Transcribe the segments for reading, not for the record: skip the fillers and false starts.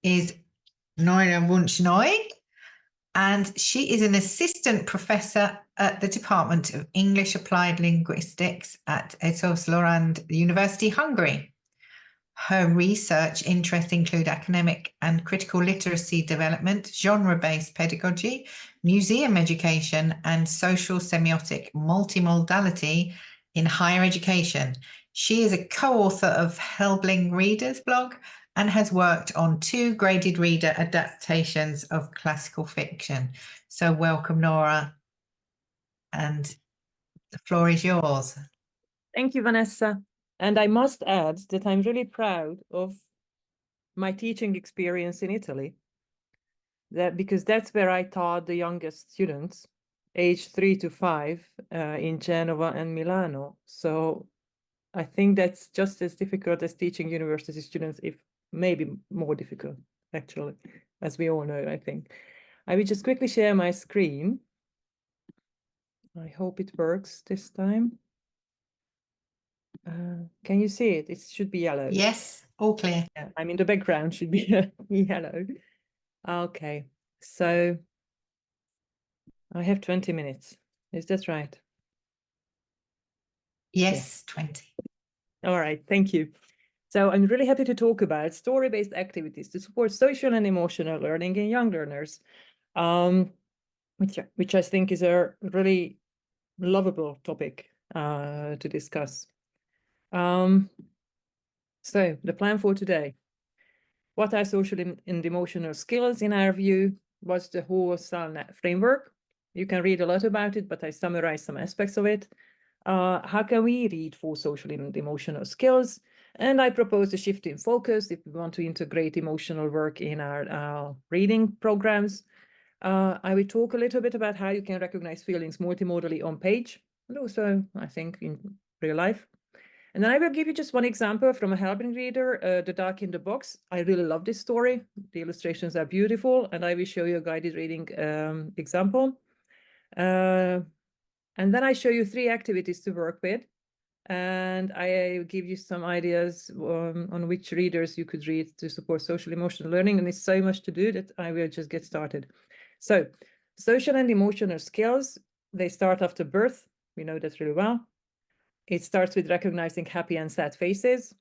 is Nora Wünsch-Nagy, and she is an assistant professor at the Department of English Applied Linguistics at Eötvös-Loránd University, Hungary. Her research interests include academic and critical literacy development, genre-based pedagogy, museum education, and social semiotic multimodality in higher education. She is a co-author of Helbling Readers blog and has worked on 2 graded reader adaptations of classical fiction. So welcome, Nora, and the floor is yours. Thank you, Vanessa. And I must add that I'm really proud of my teaching experience in Italy, because that's where I taught the youngest students, age 3 to 5, in Genova and Milano. So I think that's just as difficult as teaching university students, if maybe more difficult, actually, as we all know, I think. I will just quickly share my screen. I hope it works this time. Can you see it? It should be yellow. Yes, all clear. Yeah, I mean, the background should be yellow. Okay, so I have 20 minutes. Is that right? Yes, 20. All right, thank you. So I'm really happy to talk about story-based activities to support social and emotional learning in young learners, which I think is a really lovable topic to discuss. So the plan for today. What are social and emotional skills in our view? What's the whole SALNet framework? You can read a lot about it, but I summarize some aspects of it. How can we read for social and emotional skills? And I propose a shift in focus if we want to integrate emotional work in our reading programs. I will talk a little bit about how you can recognize feelings multimodally on page, and also, I think, in real life. And then I will give you just one example from a Helbling reader, The Dark in the Box. I really love this story. The illustrations are beautiful, and I will show you a guided reading example. And then I show you 3 activities to work with, and I give you some ideas on which readers you could read to support social emotional learning, and it's so much to do that I will just get started. So, social and emotional skills, they start after birth. We know that really well. It starts with recognizing happy and sad faces,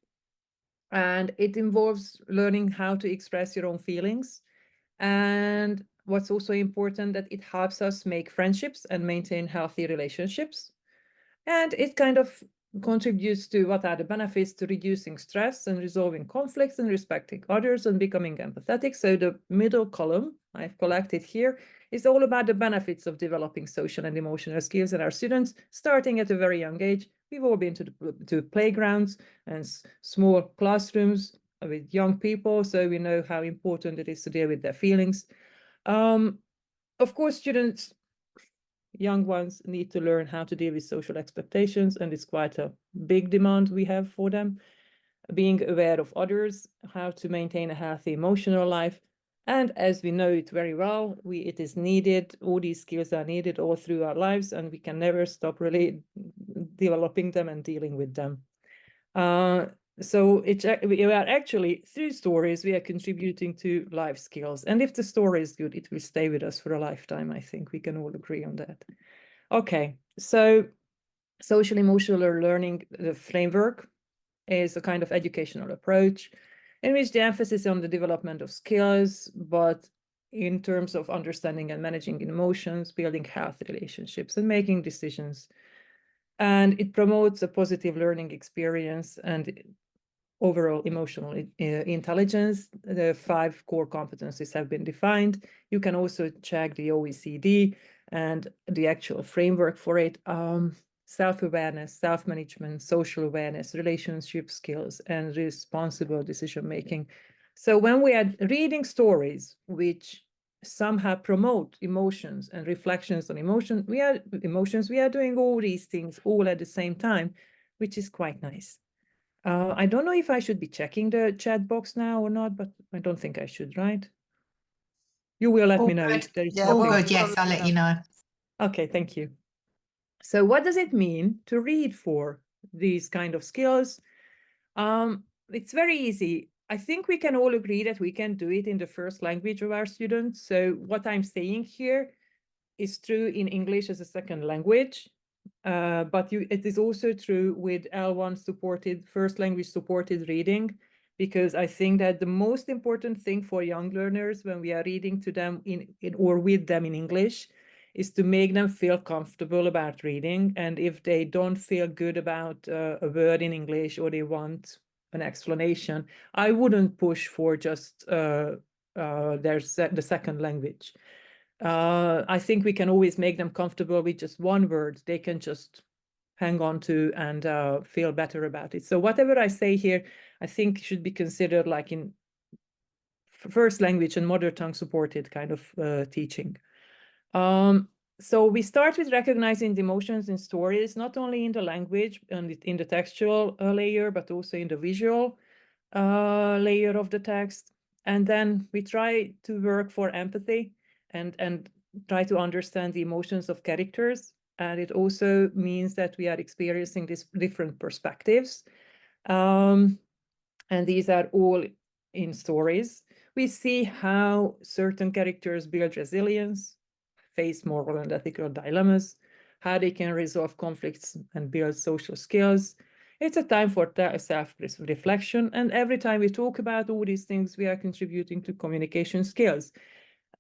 and it involves learning how to express your own feelings. And what's also important, that it helps us make friendships and maintain healthy relationships. And it kind of contributes to what are the benefits to reducing stress and resolving conflicts and respecting others and becoming empathetic. So the middle column I've collected here is all about the benefits of developing social and emotional skills in our students, starting at a very young age. We've all been to playgrounds and small classrooms with young people, so we know how important it is to deal with their feelings. Of course, students, young ones, need to learn how to deal with social expectations, and it's quite a big demand we have for them. Being aware of others, how to maintain a healthy emotional life. And as we know it very well, it is needed, all these skills are needed all through our lives, and we can never stop really developing them and dealing with them. So we are actually, through stories, we are contributing to life skills. And if the story is good, it will stay with us for a lifetime. I think we can all agree on that. Okay, so social emotional learning, the framework, is a kind of educational approach in which the emphasis is on the development of skills, but in terms of understanding and managing emotions, building healthy relationships, and making decisions. And it promotes a positive learning experience and overall emotional intelligence. The 5 core competencies have been defined. You can also check the OECD and the actual framework for it. Self-awareness, self-management, social awareness, relationship skills, and responsible decision-making. So when we are reading stories which somehow promote emotions and reflections on emotion, we are doing all these things all at the same time, which is quite nice. I don't know if I should be checking the chat box now or not, but I don't think I should, right? You will let me know if there is. All good, yes, I'll let you know. Okay, thank you. So what does it mean to read for these kind of skills? it's very easy. I think we can all agree that we can do it in the first language of our students. So what I'm saying here is true in English as a second language, but it is also true with L1 supported, first language supported reading, because I think that the most important thing for young learners when we are reading to them in or with them in English is to make them feel comfortable about reading. And if they don't feel good about a word in English or they want an explanation, I wouldn't push for just the second language. I think we can always make them comfortable with just one word they can just hang on to and feel better about it. So whatever I say here, I think should be considered like in first language and mother tongue supported kind of teaching. So we start with recognizing the emotions in stories, not only in the language and in the textual layer, but also in the visual layer of the text. And then we try to work for empathy and try to understand the emotions of characters. And it also means that we are experiencing these different perspectives. And these are all in stories. We see how certain characters build resilience, face moral and ethical dilemmas, how they can resolve conflicts and build social skills. It's a time for self-reflection, and every time we talk about all these things, we are contributing to communication skills.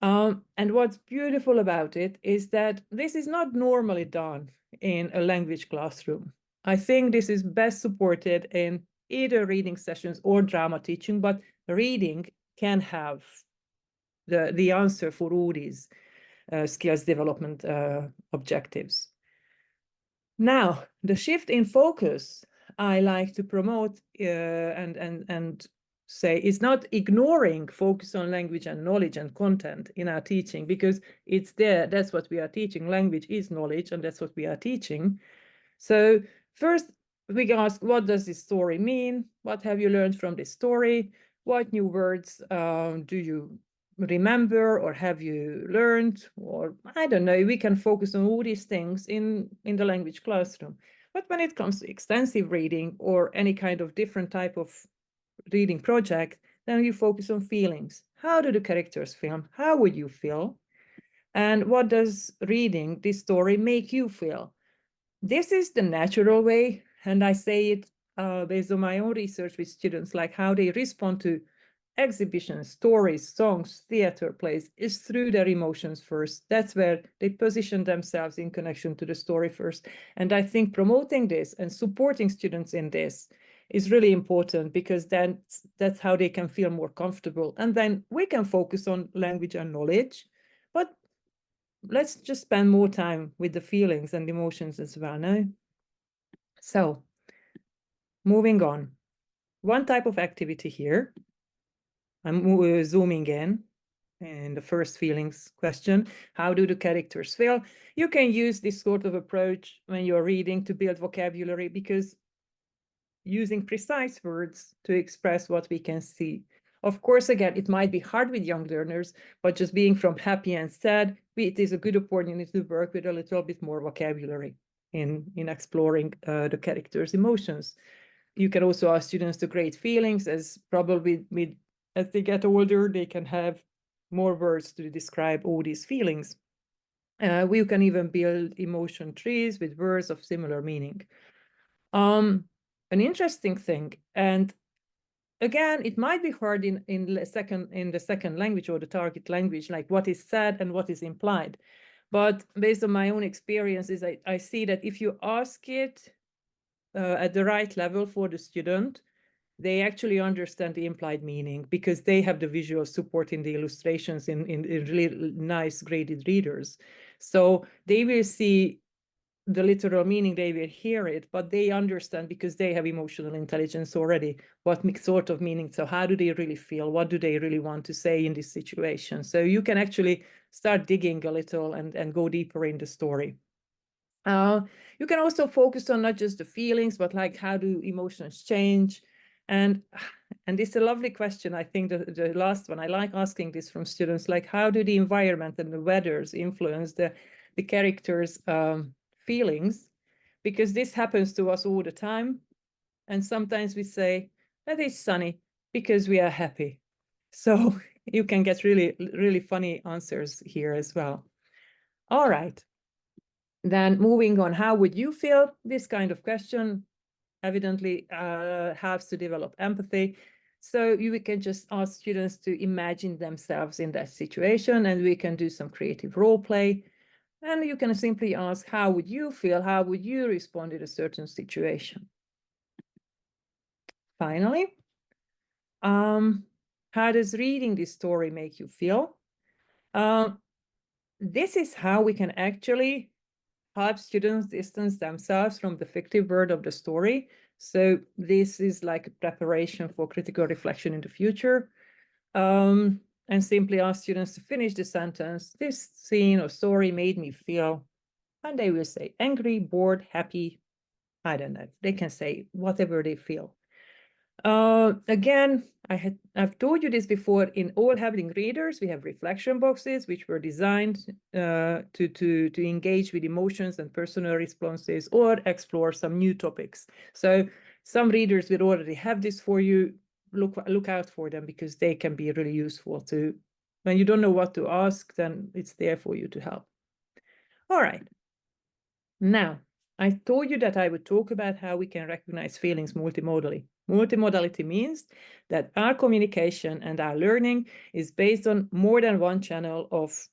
And what's beautiful about it is that this is not normally done in a language classroom. I think this is best supported in either reading sessions or drama teaching, but reading can have the answer for all these skills development objectives. Now, the shift in focus I like to promote and say is not ignoring focus on language and knowledge and content in our teaching, because it's there. That's what we are teaching. Language is knowledge, and that's what we are teaching. So first, we ask, what does this story mean? What have you learned from this story? What new words do you remember or have you learned? Or I don't know, we can focus on all these things in the language classroom. But when it comes to extensive reading or any kind of different type of reading project, then you focus on feelings. How do the characters feel? How would you feel? And what does reading this story make you feel? This is the natural way, and I say it based on my own research with students, like how they respond to exhibitions, stories, songs, theater plays, is through their emotions first. That's where they position themselves in connection to the story first. And I think promoting this and supporting students in this is really important, because then that's how they can feel more comfortable. And then we can focus on language and knowledge, but let's just spend more time with the feelings and emotions as well, no? So, moving on. One type of activity here, I'm zooming in the first feelings question. How do the characters feel? You can use this sort of approach when you're reading to build vocabulary, because using precise words to express what we can see. Of course, again, it might be hard with young learners, but just being from happy and sad, it is a good opportunity to work with a little bit more vocabulary in exploring the characters' emotions. You can also ask students to create feelings, as probably as they get older, they can have more words to describe all these feelings. We can even build emotion trees with words of similar meaning. An interesting thing, and again, it might be hard in the second language or the target language, like what is said and what is implied. But based on my own experiences, I see that if you ask it at the right level for the student, they actually understand the implied meaning, because they have the visual support in the illustrations in really nice graded readers. So they will see the literal meaning, they will hear it, but they understand, because they have emotional intelligence already, what sort of meaning. So how do they really feel? What do they really want to say in this situation? So you can actually start digging a little and go deeper in the story. You can also focus on not just the feelings, but like how do emotions change? And this is a lovely question. I think the last one, I like asking this from students, like how do the environment and the weathers influence the characters' feelings? Because this happens to us all the time. And sometimes we say, That is sunny because we are happy. So you can get really, really funny answers here as well. All right. Then moving on, how would you feel? This kind of question evidently helps to develop empathy. So we can just ask students to imagine themselves in that situation, and we can do some creative role play. And you can simply ask, how would you feel? How would you respond in a certain situation? Finally, how does reading this story make you feel? This is how we can actually help students distance themselves from the fictive world of the story. So this is like a preparation for critical reflection in the future. And simply ask students to finish the sentence, this scene or story made me feel, and they will say angry, bored, happy, I don't know. They can say whatever they feel. Again, I've told you this before, in all Having readers, we have reflection boxes, which were designed to engage with emotions and personal responses or explore some new topics. So some readers will already have this for you. Look out for them, because they can be really useful too. When you don't know what to ask, then it's there for you to help. All right. Now, I told you that I would talk about how we can recognize feelings multimodally. Multimodality means that our communication and our learning is based on more than one channel of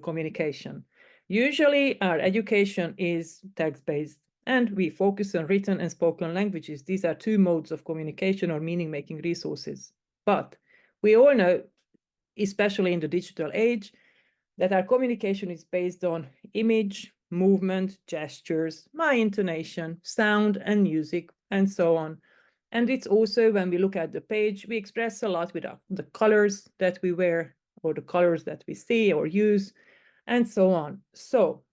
communication. Usually, our education is text-based, and we focus on written and spoken languages. These are two modes of communication or meaning-making resources. But we all know, especially in the digital age, that our communication is based on image, movement, gestures, my intonation, sound and music, and so on. And it's also, when we look at the page, we express a lot with the colors that we wear, or the colors that we see or use, and so on. So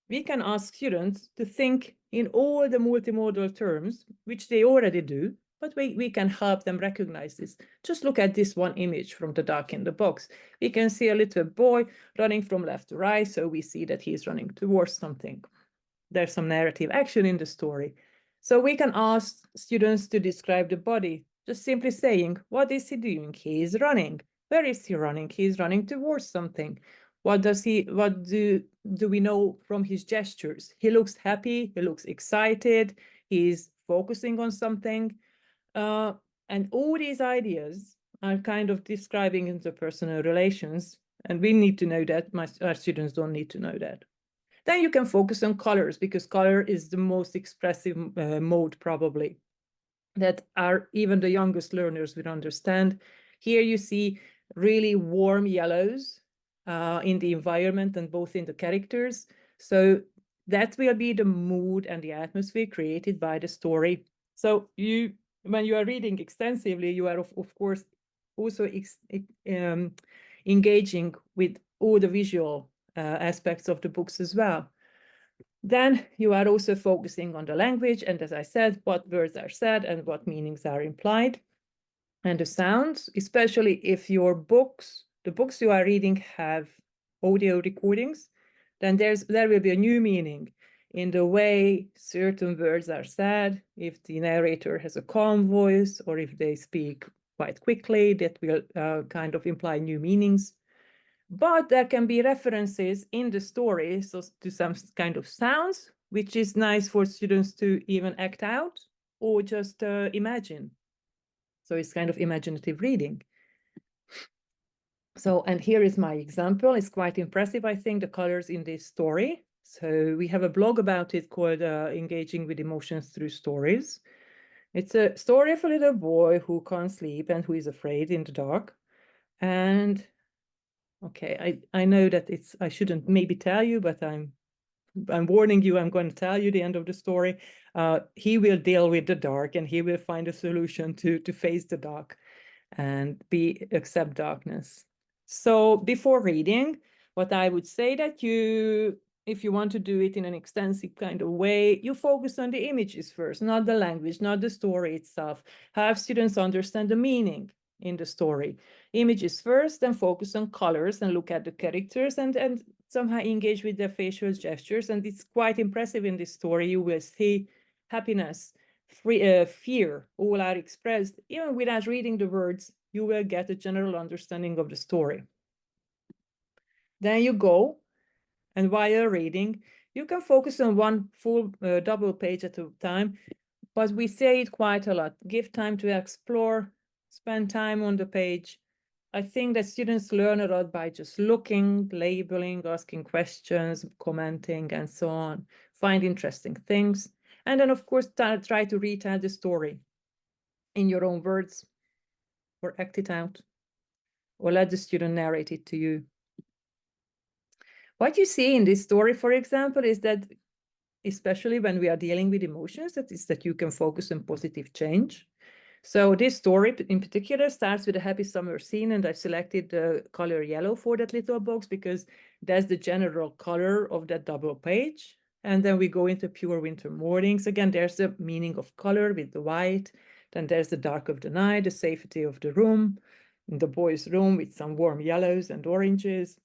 we can ask students to think in all the multimodal terms, which they already do, but we can help them recognize this. Just look at this one image from the duck in the box. We can see a little boy running from left to right, so we see that he's running towards something. There's some narrative action in the story. So we can ask students to describe the body, just simply saying, what is he doing? He is running. Where is he running? He is running towards something. What do we know from his gestures? He looks happy, he looks excited, he's focusing on something. And all these ideas are kind of describing interpersonal relations, and we need to know that. Our students don't need to know that. Then you can focus on colors, because color is the most expressive mode, probably, that even the youngest learners will understand. Here you see really warm yellows in the environment and both in the characters. So that will be the mood and the atmosphere created by the story. So when you are reading extensively, you are of course also engaging with all the visual aspects of the books as well. Then you are also focusing on the language, and as I said, what words are said and what meanings are implied. And the sounds, especially if the books you are reading have audio recordings, then there will be a new meaning in the way certain words are said. If the narrator has a calm voice, or if they speak quite quickly, that will kind of imply new meanings. But there can be references in the story to some kind of sounds, which is nice for students to even act out or just imagine. So it's kind of imaginative reading. So, and here is my example. It's quite impressive, I think, the colors in this story. So we have a blog about it called Engaging with Emotions Through Stories. It's a story of a little boy who can't sleep and who is afraid in the dark. And okay, I know that I shouldn't maybe tell you, but I'm warning you, I'm going to tell you the end of the story. He will deal with the dark, and he will find a solution to face the dark and accept darkness. So before reading, what I would say that if you want to do it in an extensive kind of way, you focus on the images first, not the language, not the story itself. Have students understand the meaning in the story. Images first, then focus on colors and look at the characters and somehow engage with their facial gestures. And it's quite impressive in this story. You will see happiness, fear all are expressed, even without reading the words, you will get a general understanding of the story. Then you go, and while you're reading, you can focus on one full double page at a time, but we say it quite a lot. Give time to explore, spend time on the page. I think that students learn a lot by just looking, labeling, asking questions, commenting, and so on. Find interesting things. And then, of course, try to retell the story in your own words, or act it out, or let the student narrate it to you. What you see in this story, for example, is that, especially when we are dealing with emotions, that you can focus on positive change. So this story in particular starts with a happy summer scene, and I selected the color yellow for that little box because that's the general color of that double page. And then we go into pure winter mornings. Again, there's the meaning of color with the white. Then there's the dark of the night, the safety of the room, in the boys' room with some warm yellows and oranges.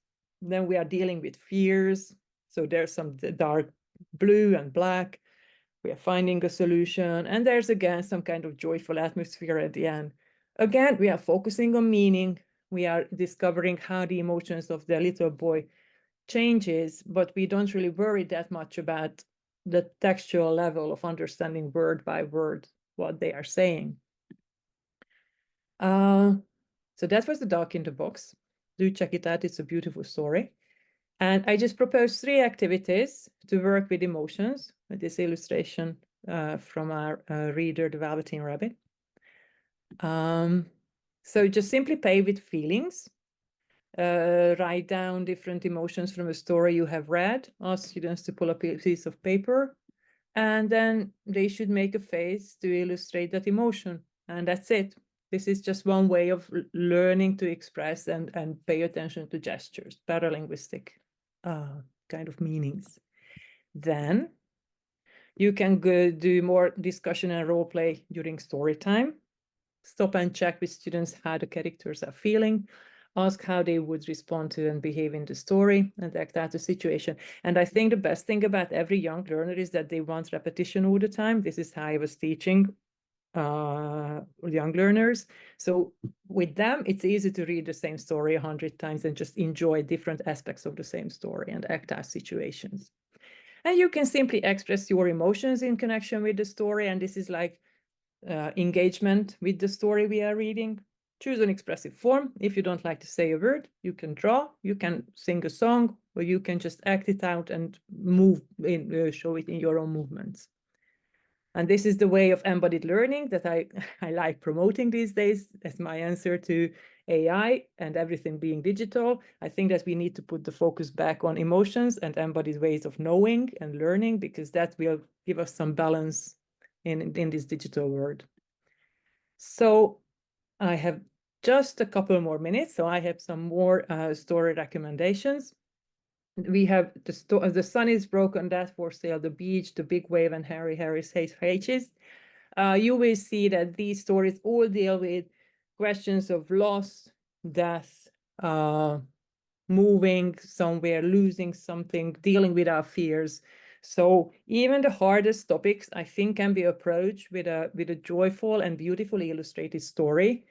Then we are dealing with fears. So there's some dark blue and black. We are finding a solution, and there's again some kind of joyful atmosphere at the end. Again, we are focusing on meaning. We are discovering how the emotions of the little boy changes, but we don't really worry that much about the textual level of understanding word by word what they are saying. So that was the Dog in the Box. Do check it out. It's a beautiful story. And I just proposed 3 activities to work with emotions with this illustration from our reader, the Velveteen Rabbit. So just simply play with feelings. Write down different emotions from a story you have read. Ask students to pull up a piece of paper. And then they should make a face to illustrate that emotion. And that's it. This is just one way of learning to express and pay attention to gestures, paralinguistic kind of meanings. Then you can go do more discussion and role play during story time. Stop and check with students how the characters are feeling. Ask how they would respond to and behave in the story, and act out the situation. And I think the best thing about every young learner is that they want repetition all the time. This is how I was teaching young learners. So with them, it's easy to read the same story 100 times and just enjoy different aspects of the same story and act out situations. And you can simply express your emotions in connection with the story. And this is like engagement with the story we are reading. Choose an expressive form. If you don't like to say a word, you can draw, you can sing a song, or you can just act it out and move in, show it in your own movements. And this is the way of embodied learning that I like promoting these days as my answer to AI and everything being digital. I think that we need to put the focus back on emotions and embodied ways of knowing and learning, because that will give us some balance in this digital world. So I have just a couple more minutes, so I have some more story recommendations. We have the sun is broken, that for sale, the beach, the big wave, and Harry's H's. You will see that these stories all deal with questions of loss, death, moving somewhere, losing something, dealing with our fears. So even the hardest topics, I think, can be approached with a joyful and beautifully illustrated story.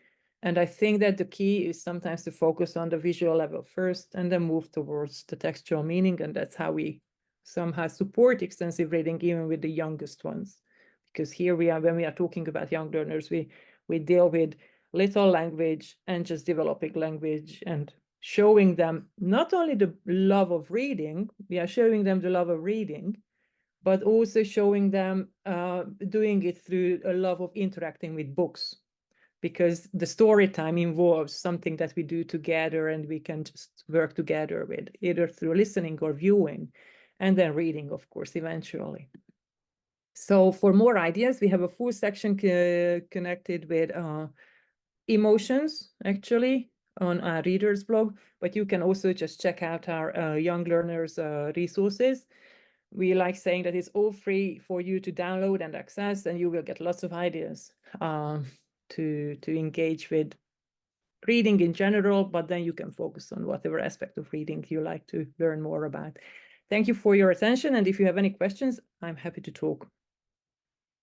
And I think that the key is sometimes to focus on the visual level first and then move towards the textual meaning. And that's how we somehow support extensive reading, even with the youngest ones. Because here we are, when we are talking about young learners, we deal with little language and just developing language and showing them not only the love of reading, we are showing them the love of reading, but also showing them doing it through a love of interacting with books. Because the story time involves something that we do together and we can just work together with, either through listening or viewing, and then reading, of course, eventually. So for more ideas, we have a full section connected with emotions, actually, on our readers blog, but you can also just check out our young learners resources. We like saying that it's all free for you to download and access, and you will get lots of ideas to engage with reading in general, but then you can focus on whatever aspect of reading you like to learn more about. Thank you for your attention, and if you have any questions, I'm happy to talk.